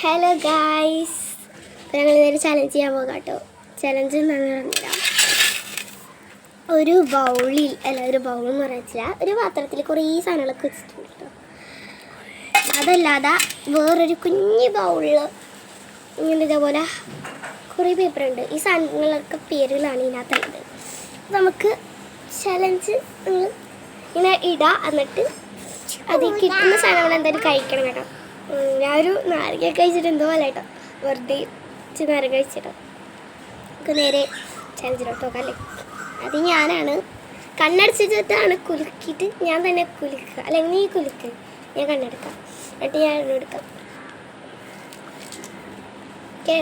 Hello guys, ഞങ്ങളിതൊരു challenge ചെയ്യാൻ പോകാം കേട്ടോ. ചലഞ്ച് എന്താണെന്ന് പറഞ്ഞുതരാം. ഒരു ബൗളിൽ ഒരു ബൗളെന്ന് പറയാ ഒരു പാത്രത്തിൽ കുറേ സാധനങ്ങളൊക്കെ വെച്ചിട്ടുണ്ട് കേട്ടോ. അതല്ലാതെ വേറൊരു കുഞ്ഞ് ബൗളിൽ ഇങ്ങനെ ഇതേപോലെ കുറേ പേപ്പറുണ്ട്. ഈ സാധനങ്ങളൊക്കെ പേരുകളാണ് ഇതിനകത്തുള്ളത്. നമുക്ക് ചലഞ്ച് ഇങ്ങനെ ഇടാം, എന്നിട്ട് അതിൽ കിട്ടുന്ന സാധനങ്ങൾ എന്തായാലും കഴിക്കണം കേട്ടോ. ഞാനൊരു നാരങ്ങ കഴിച്ചിട്ട് എന്തോ അല്ല കേട്ടോ, വെറുതെ നാരങ്ങ കഴിച്ചിട്ടോ. നമുക്ക് നേരെ ചലഞ്ചിലോട്ട് നോക്കാം അല്ലേ. അത് ഞാനാണ് കണ്ണടച്ചിട്ടാണ് കുലുക്കിയിട്ട് ഞാൻ തന്നെ കുലുക്കുക, അല്ലെങ്കിൽ നീ കുലുക്ക്, ഞാൻ കണ്ണെടുക്കാം, എന്നിട്ട് ഞാൻ എടുക്കാം. ഓക്കെ,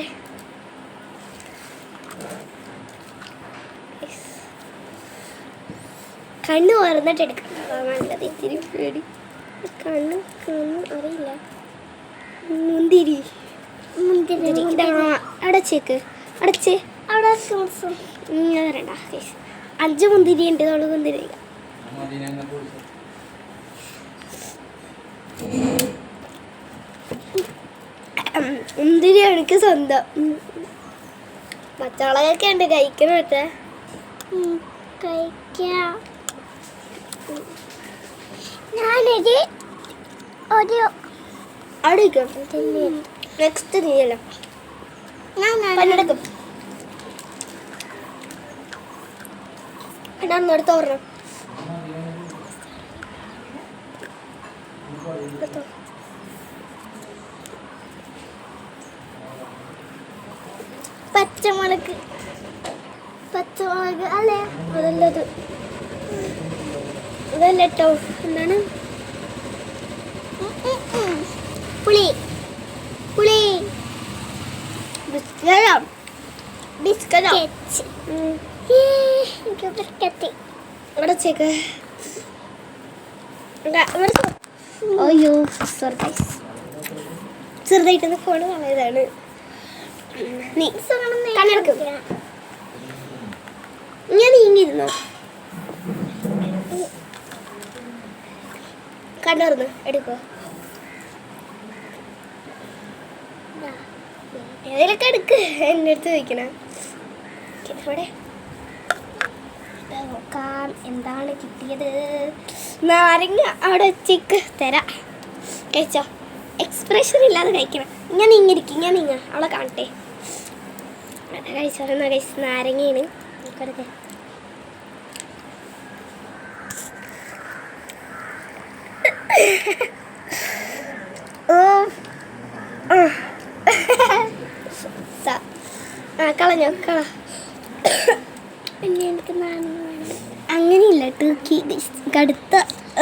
കണ്ണ് തുറന്നിട്ട് എടുക്കാം. നല്ലത് ഇത്തിരി പേടി. കണ്ണ് അറിയില്ല. മുന്തിരി അടച്ചേക്ക്, അടച്ച് അവിടെ വരണ്ട. 5 മുന്തിരി ഉണ്ട്. നമ്മൾ മുന്തിരി മുന്തിരി എനിക്ക് സ്വന്തം. പച്ചവളകൊക്കെ ഉണ്ട്, കഴിക്കണം കേട്ടെ. കഴിക്കാം. ഞാനൊരു അവിടെ നെക്സ്റ്റ് നീയല്ലോ പന്നെടുക്കും. അടുത്ത് ഓർണം പച്ചമുളക് അല്ലേ, അതല്ലത് അതല്ല കേട്ടോ. എന്താണ് പുളി അയ്യോ ചെറുതായിട്ടൊന്ന് ഫോണ് കളയതാണ്. കണ്ണെടുക്കും. ഞാൻ നീങ്ങിയിരുന്നോ? കണ്ണുറന്ന് എടുക്കോ? ഏതിലൊക്കെ എടുക്ക്, എൻ്റെ അടുത്ത് ചോദിക്കണം. ഇവിടെ നോക്കാം എന്താണ് കിട്ടിയത്. നാരങ്ങ അവിടെ വെച്ചേക്ക് തരാം. കഴിച്ചോ? എക്സ്പ്രഷൻ ഇല്ലാതെ കഴിക്കണം. ഞാൻ ഇങ്ങിരിക്കും, ഞാൻ അവളെ കാണട്ടെ. കഴിച്ചോളാം. കഴിച്ച് നാരങ്ങയാണ്. കൊടുക്ക. കളഞ്ഞോ? പിന്നെ എനിക്ക് അങ്ങനെയില്ല ടൂക്കി. അടുത്ത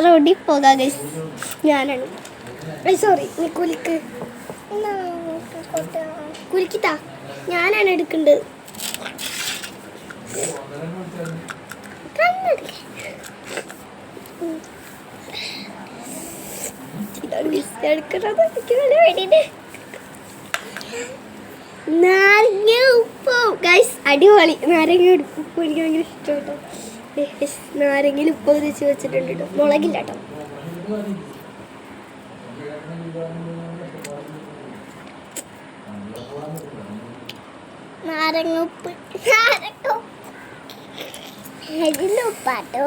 റോഡിൽ പോകാം ഗൈസ്. ഞാനാണ്. സോറി, നീ കുലിക്ക് കുലിക്കിത്താ. ഞാനാണ് എടുക്കേണ്ടത്. നാരങ്ങ ഉപ്പ് ഗൈസ്, അടിപൊളി. നാരങ്ങ ഉപ്പ് എനിക്ക് ഭയങ്കര ഇഷ്ടം കേട്ടോ. നാരങ്ങയിൽ ഉപ്പ് വെച്ച് വെച്ചിട്ടുണ്ട് കേട്ടോ, മുളകില്ല കേട്ടോ. നാരങ്ങ ഉപ്പ് ഉപ്പാട്ടോ.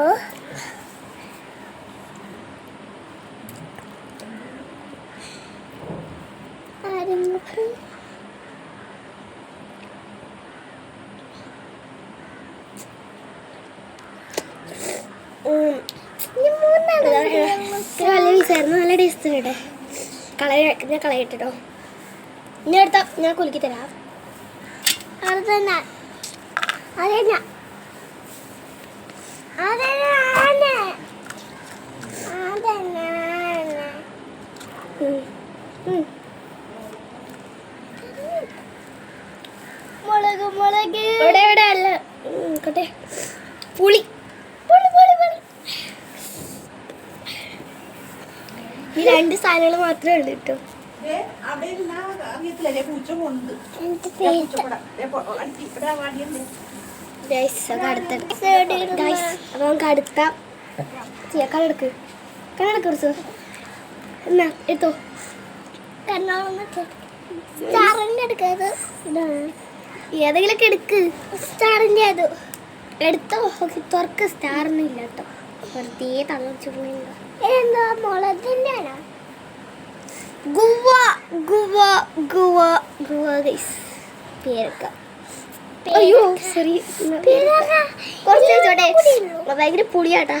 നാരങ്ങ നല്ല ടേസ്റ്റ് കേട്ടെ. ഞാൻ കളയട്ടോ. ഇനി എടുത്താ ഞാൻ കുലുക്കി തരാം. മുളക് ഇവിടെ അല്ല കട്ടെ. പുളി ഈ 2 സാധനങ്ങൾ മാത്രമേ ഉള്ളൂ കേട്ടോ. അപ്പൊ നമുക്ക് അടുത്ത കണ്ണെടുക്ക് എന്നാ എടുത്തോ. സ്റ്റാറിൻ്റെ എടുക്കാത് ഇതാണ് ഏതെങ്കിലുമൊക്കെ എടുക്ക് സ്റ്റാറിൻ്റെ അത് എടുത്തോ തുറക്ക് സ്റ്റാറിന് ഇല്ല കേട്ടോ വെറുതെ തളച്ചിടുന്നുണ്ടോ എന്താ മുളകിൻ്റെ ആണോ guava guava guava guava guys പേരക്ക അയ്യോ സോറി കുറച്ച് ചോട്ടെ ഭയങ്കര പുളിയാട്ടാ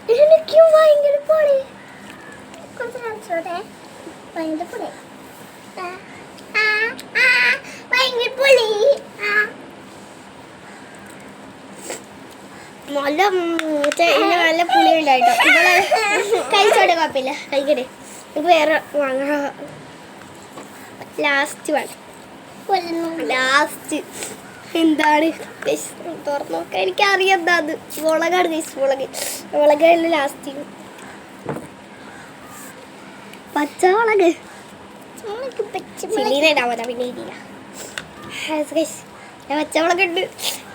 എനിക്കും ഭയങ്കര പുളി കുറച്ച് ഭയങ്കര പുളി ഭയങ്കര പുളി നല്ല നല്ല പുളി ഉണ്ടായിട്ടോ ഇവിടെ കഴിച്ചോട്ടെ കുഴപ്പമില്ല കഴിക്കട്ടെ നമുക്ക് വേറെ വാങ്ങാ ലാസ്റ്റ് വേണം ലാസ്റ്റ് എന്താണ് തുറന്നു നോക്കാൻ എനിക്കറിയാം എന്താ അത് മുളകാണ് കഴിച്ചു മുളകല്ല ലാസ്റ്റ് പച്ചമുളക് ചില്ലിയിലിടാൻ പിന്നെ ഇല്ല പച്ചമുളക് ഉണ്ട്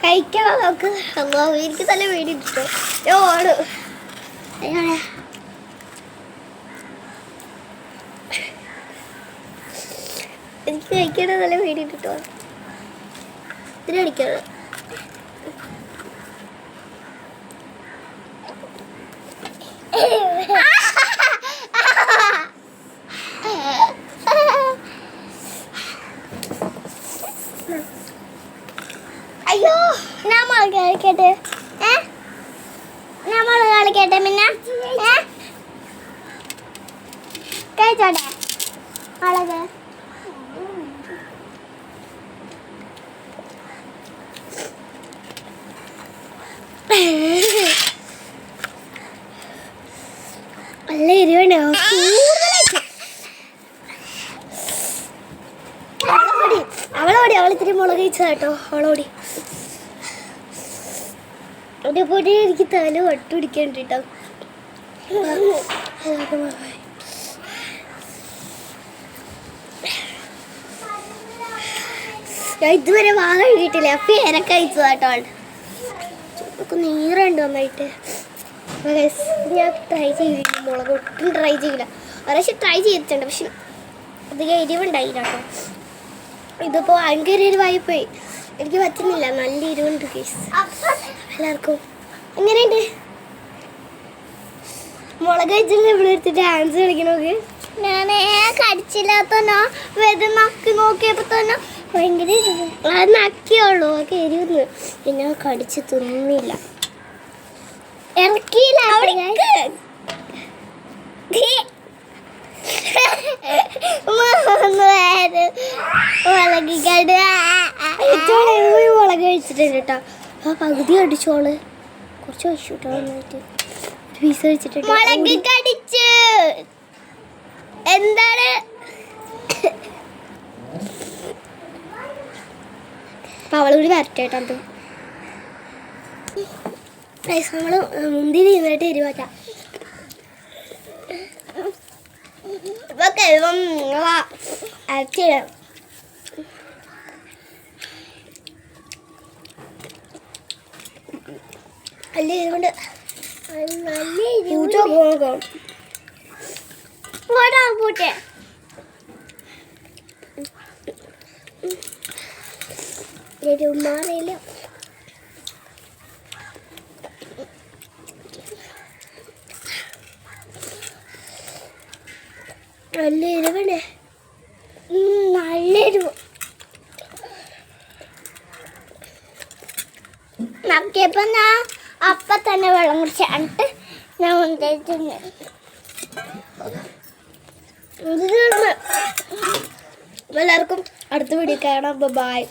കഴിക്കണം നമുക്ക് അമ്മ എനിക്ക് തന്നെ വേണ്ടിട്ടോ ഓട് എനിക്ക് കഴിക്കാൻ നല്ല വേണ്ടിട്ടോ ഇതിനടിക്കാണ് അയ്യോ ഞാൻ മുളക് കളിക്കട്ടെ ഞാൻ മുളക് കളിക്കട്ടെ പിന്നെ കഴിച്ചോട്ടെ മുളക് നല്ല എരിവുണ്ടോ അവളോടി അവളിത്തിരി മുളക് കഴിച്ചതാ കേട്ടോ അവളോടി അതേപോലെ എനിക്ക് തല വട്ടുപിടിക്കണ്ട കേട്ടോ ഞാൻ ഇതുവരെ വാങ്ങ കഴിക്കിട്ടില്ല പേരൊക്കെ കഴിച്ചതാ കേട്ടോ നമുക്ക് നീറുണ്ട് നന്നായിട്ട് ഞാൻ ട്രൈ ചെയ്തില്ല മുളക് ഒട്ടും ട്രൈ ചെയ്യില്ല ഒരാഴ്ച ട്രൈ ചെയ്തിട്ടുണ്ട് പക്ഷെ അധികം എരിവുണ്ടായില്ല കേട്ടോ ഇതിപ്പോൾ ഭയങ്കര എരിവായിപ്പോയി എനിക്ക് പറ്റുന്നില്ല നല്ല എരിവുണ്ട് കേസ് എല്ലാവർക്കും എങ്ങനെയുണ്ട് മുളക് കഴിച്ചിട്ട് ഇവിടെ എടുത്ത് ഡാൻസ് കളിക്കണോക്ക് ഞാൻ കടിച്ചില്ലാത്തോ വെറുതെ നക്കി നോക്കിയപ്പോൾ തന്നെ ഭയങ്കര അത് നക്കിയുള്ളൂ ഒക്കെ എരിവുന്നു പിന്നെ കടിച്ച് തിന്നില്ല ഇറക്കിയില്ല മുളക് കഴിച്ചിട്ടുണ്ട് കേട്ടോ ആ പകുതി അടിച്ചോള് കുറച്ച് കഴിച്ചു കേട്ടോ നന്നായിട്ട് ഒരു പീസ് കഴിച്ചിട്ടുണ്ട് മുളക് കടിച്ച് എന്താണ് അപ്പം അവളുകൂടി വരട്ടെ കേട്ടോ അത് നമ്മൾ മുന്തിരി നിന്നിട്ട് എരിവാറ്റ ഇപ്പൊ കഴിവം അരച്ച് നല്ല എരിവുണ്ട് നല്ല പൂട്ടെ എരിവുമാറിയില്ല നല്ല എരിവണേ നല്ല എരിവ് നക്കിയപ്പോൾ ഞാൻ അപ്പം തന്നെ വെള്ളം കുടിച്ചിട്ട് ഞാൻ കൊണ്ടുപോയിട്ടുണ്ട് എല്ലാവർക്കും അടുത്ത വീഡിയോ കാണാം ബൈ